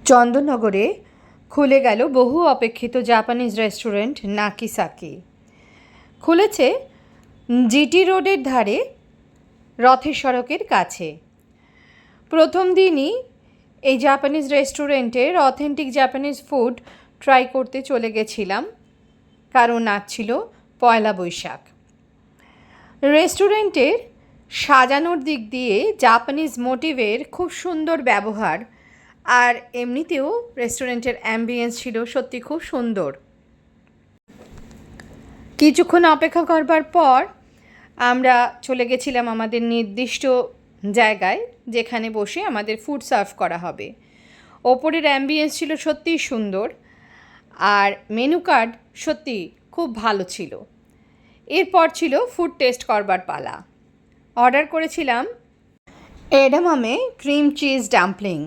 চন্দননগরে খুলে গেল বহু অপেক্ষিত জাপানিজ রেস্টুরেন্ট নাকিসাকি। খুলেছে জিটি রোডের ধারে, রথের সড়কের কাছে। প্রথম দিনই এই জাপানিজ রেস্টুরেন্টের অথেন্টিক জাপানিজ ফুড ট্রাই করতে চলে গেছিলাম, কারণ আজ ছিল পয়লা বৈশাখ। রেস্টুরেন্টের সাজানোর দিক দিয়ে জাপানিজ মোটিভের খুব সুন্দর ব্যবহার, আর এমনিতেও রেস্টুরেন্টের অ্যাম্বিয়েন্স ছিল সত্যি খুব সুন্দর। কিছুক্ষণ অপেক্ষা করবার পর আমরা চলে গেছিলাম আমাদের নির্দিষ্ট জায়গায়, যেখানে বসে আমাদের ফুড সার্ভ করা হবে। ওপরের অ্যাম্বিয়েন্স ছিল সত্যিই সুন্দর, আর মেনু কার্ড সত্যি খুব ভালো ছিল। এরপর ছিল ফুড টেস্ট করবার পালা। অর্ডার করেছিলাম এডামামে ক্রিম চিজ ডাম্পলিং,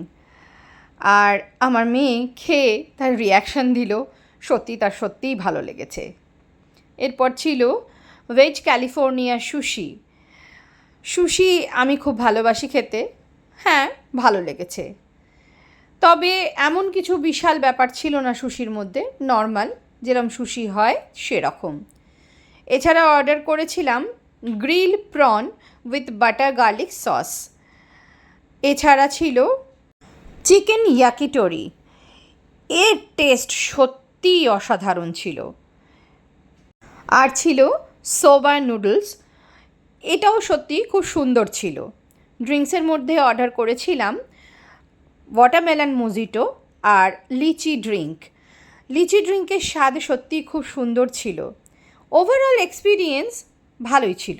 আর আমার মেয়ে খেয়ে তার রিয়াকশান দিল, তার সত্যিই ভালো লেগেছে। এরপর ছিল ভেজ ক্যালিফোর্নিয়া সুশি। সুশি আমি খুব ভালোবাসি খেতে, হ্যাঁ ভালো লেগেছে। তবে এমন কিছু বিশাল ব্যাপার ছিল না সুশির মধ্যে, নর্মাল যেরকম সুশি হয় সেরকম। এছাড়া অর্ডার করেছিলাম grill prawn with butter garlic sauce. এছাড়া ছিল চিকেন ইয়াকিটোরি। এর টেস্ট সত্যিই অসাধারণ ছিল। আর ছিল সোবা নুডলস, এটাও সত্যি খুব সুন্দর ছিল। ড্রিঙ্কসের মধ্যে অর্ডার করেছিলাম ওয়াটারমেলন মোজিটো আর লিচি ড্রিঙ্ক। লিচি ড্রিঙ্কের স্বাদ সত্যিই খুব সুন্দর ছিল। ওভারঅল এক্সপিরিয়েন্স ভালোই ছিল।